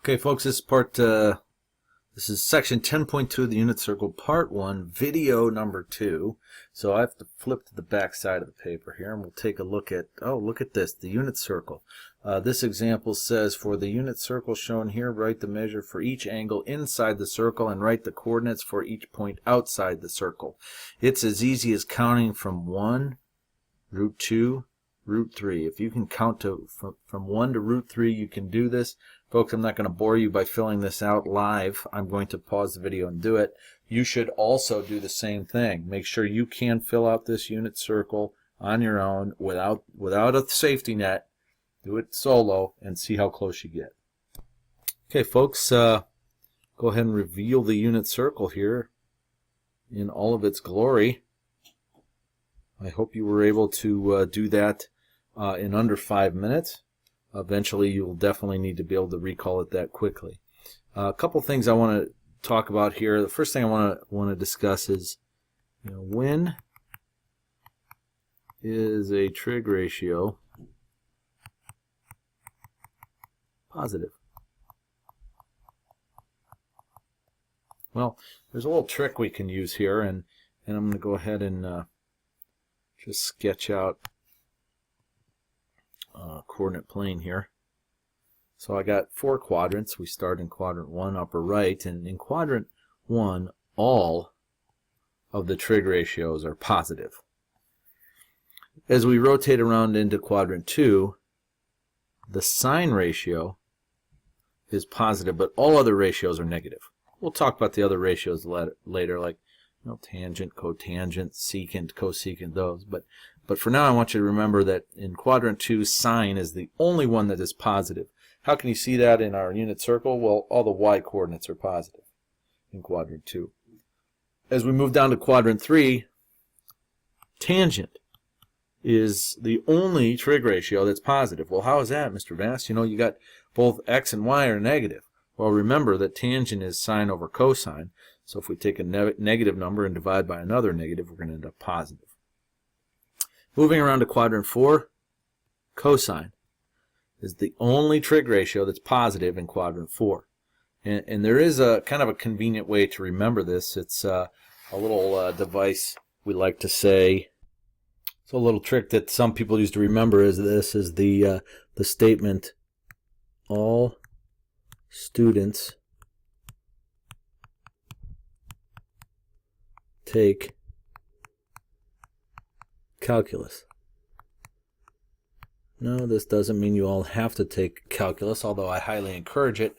Okay, folks, this is section 10.2 of the unit circle, part 1, video number 2. So I have to flip to the back side of the paper here, and we'll take a look at, look at this, the unit circle. This example says, for the unit circle shown here, write the measure for each angle inside the circle and write the coordinates for each point outside the circle. It's as easy as counting from 1, root 2, root 3. If you can count from 1 to root 3, you can do this. Folks, I'm not going to bore you by filling this out live. I'm going to pause the video and do it. You should also do the same thing. Make sure you can fill out this unit circle on your own without a safety net. Do it solo and see how close you get. Okay, folks, go ahead and reveal the unit circle here in all of its glory. I hope you were able to do that in under 5 minutes. Eventually, you'll definitely need to be able to recall it that quickly. A couple things I want to talk about here. The first thing I want to discuss is, when is a trig ratio positive? Well, there's a little trick we can use here, and I'm going to go ahead and just sketch out coordinate plane here. So I got 4 quadrants. We start in quadrant 1, upper right, and in quadrant 1, all of the trig ratios are positive. As we rotate around into quadrant 2, the sine ratio is positive, but all other ratios are negative. We'll talk about the other ratios later, like tangent, cotangent, secant, cosecant, those. But for now, I want you to remember that in quadrant 2, sine is the only one that is positive. How can you see that in our unit circle? Well, all the y coordinates are positive in quadrant 2. As we move down to quadrant 3, tangent is the only trig ratio that's positive. Well, how is that, Mr. Vass? You got both x and y are negative. Well, remember that tangent is sine over cosine. So if we take a negative number and divide by another negative, we're going to end up positive. Moving around to quadrant 4, cosine is the only trig ratio that's positive in quadrant 4. And there is a kind of a convenient way to remember this. It's a little device we like to say. So a little trick that some people use to remember is this, is the statement, all students take calculus. No, this doesn't mean you all have to take calculus, although I highly encourage it.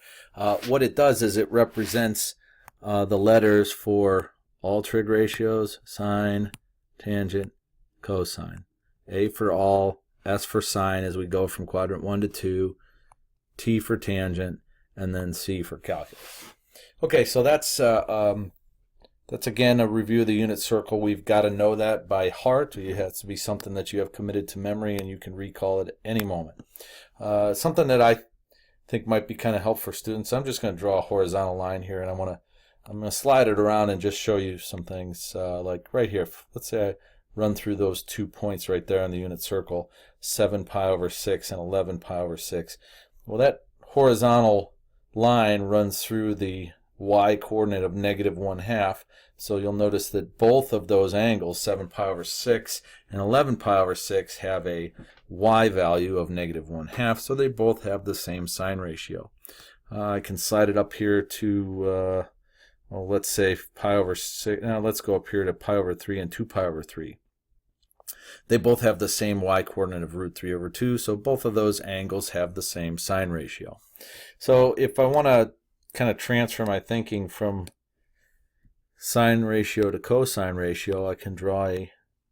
What it does is it represents the letters for all trig ratios, sine, tangent, cosine. A for all, S for sine as we go from quadrant 1 to 2, T for tangent, and then C for calculus. Okay, so that's again a review of the unit circle. We've got to know that by heart. It has to be something that you have committed to memory and you can recall it at any moment. Something that I think might be kind of helpful for students. I'm just going to draw a horizontal line here, and I'm going to slide it around and just show you some things like right here. Let's say I run through those 2 points right there on the unit circle, 7 pi over 6 and 11 pi over 6. Well, that horizontal line runs through the y coordinate of negative 1/2. So you'll notice that both of those angles, 7 pi over 6 and 11 pi over 6, have a y value of negative 1/2. So they both have the same sine ratio. I can slide it up here to, let's say pi over 6. Now let's go up here to pi over 3 and 2 pi over 3. They both have the same y coordinate of root 3 over 2. So both of those angles have the same sine ratio. So if I want to kind of transfer my thinking from sine ratio to cosine ratio, I can draw a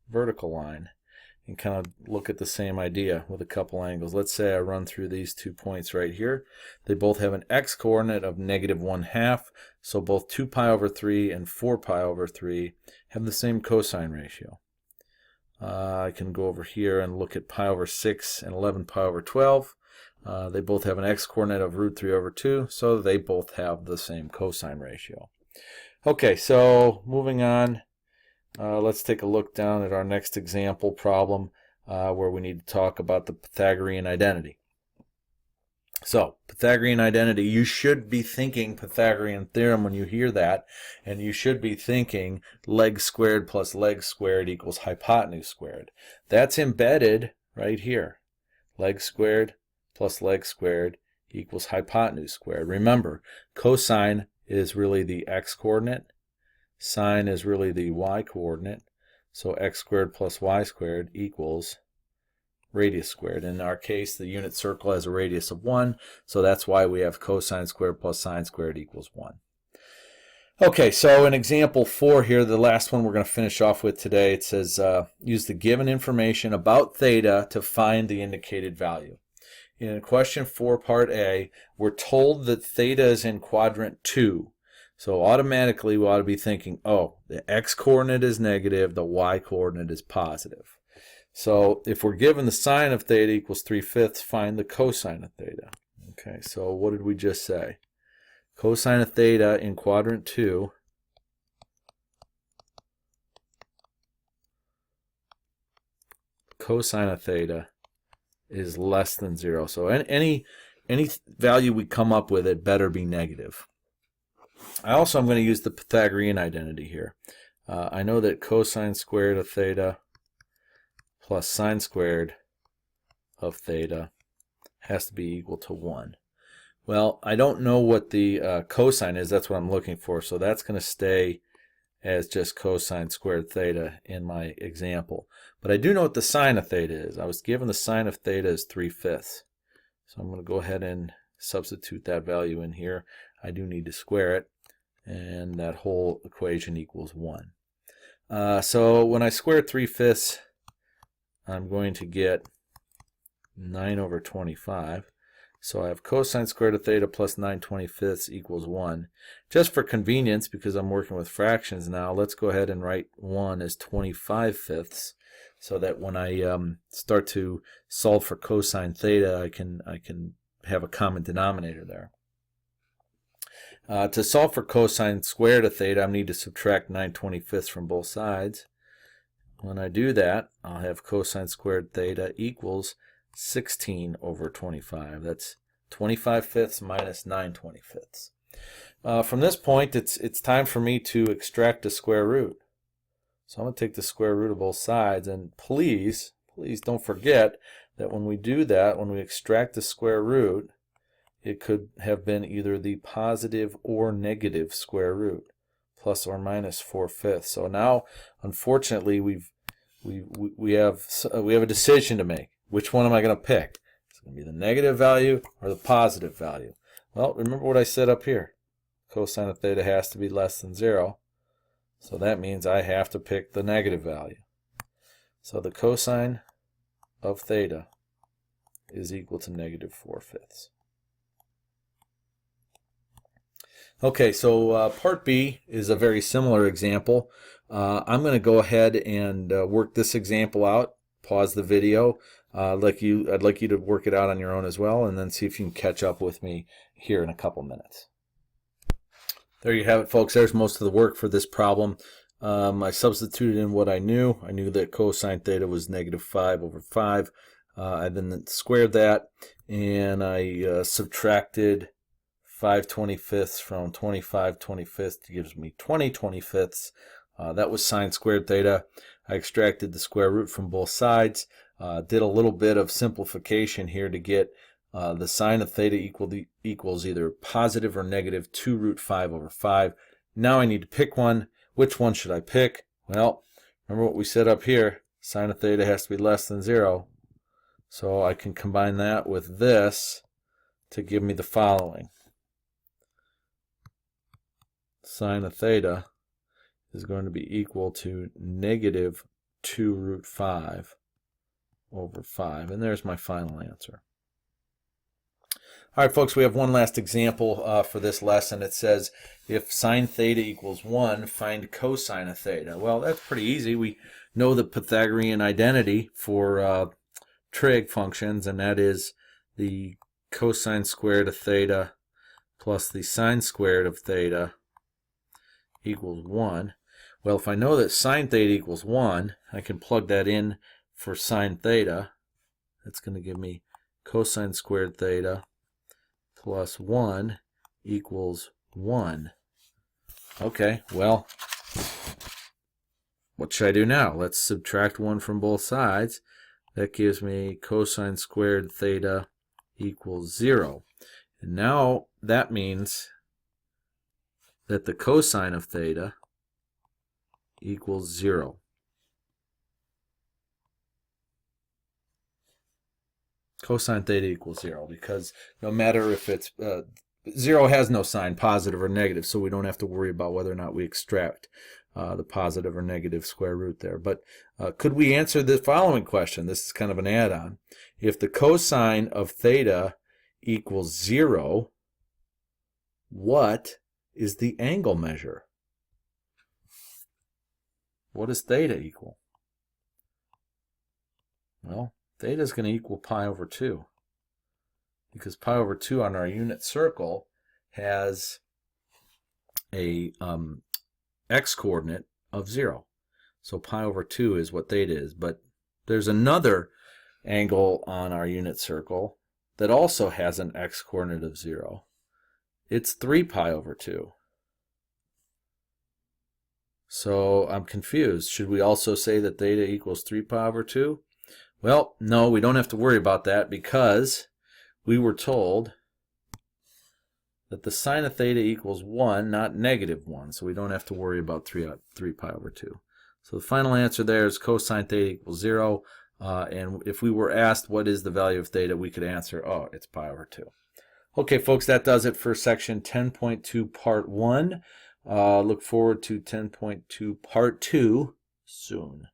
vertical line and kind of look at the same idea with a couple angles. Let's say I run through these 2 points right here. They both have an x coordinate of negative 1/2, so both 2 pi over 3 and 4 pi over 3 have the same cosine ratio. I can go over here and look at pi over 6 and 11 pi over 12. They both have an x coordinate of root 3 over 2, so they both have the same cosine ratio. Okay, so moving on, let's take a look down at our next example problem where we need to talk about the Pythagorean identity. So, Pythagorean identity, you should be thinking Pythagorean theorem when you hear that, and you should be thinking leg squared plus leg squared equals hypotenuse squared. That's embedded right here. Leg squared plus leg squared equals hypotenuse squared. Remember, cosine is really the x-coordinate, sine is really the y-coordinate, so x squared plus y squared equals radius squared. In our case, the unit circle has a radius of 1, so that's why we have cosine squared plus sine squared equals 1. Okay, so in example 4 here, the last one we're going to finish off with today, it says use the given information about theta to find the indicated value. In question 4, part A, we're told that theta is in quadrant 2. So automatically we ought to be thinking, oh, the x-coordinate is negative, the y-coordinate is positive. So if we're given the sine of theta equals 3/5, find the cosine of theta. Okay, so what did we just say? Cosine of theta in quadrant 2 cosine of theta is less than 0. So any value we come up with, it better be negative. I also am going to use the Pythagorean identity here. I know that cosine squared of theta plus sine squared of theta has to be equal to 1. Well, I don't know what the cosine is. That's what I'm looking for. So that's going to stay as just cosine squared theta in my example. But I do know what the sine of theta is. I was given the sine of theta is 3/5. So I'm going to go ahead and substitute that value in here. I do need to square it, and that whole equation equals 1. So when I square 3/5, I'm going to get 9/25. So I have cosine squared of theta plus 9/25 equals 1. Just for convenience, because I'm working with fractions now, let's go ahead and write 1 as 25/5, so that when I start to solve for cosine theta, I can have a common denominator there. To solve for cosine squared of theta, I need to subtract 9/25 from both sides. When I do that, I'll have cosine squared theta equals 16/25. That's 25/5 minus 9/25. From this point, it's time for me to extract a square root. So I'm going to take the square root of both sides, and please don't forget that when we do that, when we extract the square root, it could have been either the positive or negative square root, plus or minus 4/5. So now, unfortunately, we have a decision to make. Which one am I going to pick? It's going to be the negative value or the positive value. Well, remember what I said up here. Cosine of theta has to be less than 0. So that means I have to pick the negative value. So the cosine of theta is equal to negative 4/5. Okay, so part B is a very similar example. I'm going to go ahead and work this example out. Pause the video. I'd like you to work it out on your own as well, and then see if you can catch up with me here in a couple minutes. There you have it, folks. There's most of the work for this problem. I substituted in what I knew. I knew that cosine theta was negative 5/5. I then squared that, and I subtracted 5/25 from 25/25 gives me 20/25. That was sine squared theta. I extracted the square root from both sides. Did a little bit of simplification here to get the sine of theta equals either positive or negative 2√5/5. Now I need to pick one. Which one should I pick? Well, remember what we said up here. Sine of theta has to be less than 0. So I can combine that with this to give me the following. Sine of theta is going to be equal to negative 2√5/5. And there's my final answer. All right, folks, we have one last example for this lesson. It says, if sine theta equals 1, find cosine of theta. Well, that's pretty easy. We know the Pythagorean identity for trig functions, and that is the cosine squared of theta plus the sine squared of theta equals 1. Well, if I know that sine theta equals 1, I can plug that in for sine theta. That's going to give me cosine squared theta plus 1 equals 1. Okay, well, what should I do now? Let's subtract 1 from both sides. That gives me cosine squared theta equals 0. And now that means that the cosine of theta equals 0. Cosine theta equals 0 because no matter if it's 0 has no sign, positive or negative, so we don't have to worry about whether or not we extract the positive or negative square root there. But could we answer the following question? This is kind of an add-on. If the cosine of theta equals 0, what is the angle measure? What does theta equal? Well, theta is going to equal pi over 2 because pi over 2 on our unit circle has a x-coordinate of 0. So pi over 2 is what theta is. But there's another angle on our unit circle that also has an x-coordinate of 0. It's 3 pi over 2. So I'm confused. Should we also say that theta equals 3 pi over 2? Well, no, we don't have to worry about that because we were told that the sine of theta equals 1, not negative 1. So we don't have to worry about 3 pi over 2. So the final answer there is cosine theta equals 0. And if we were asked what is the value of theta, we could answer, oh, it's pi over 2. Okay, folks, that does it for section 10.2 part 1. Look forward to 10.2 part 2 soon.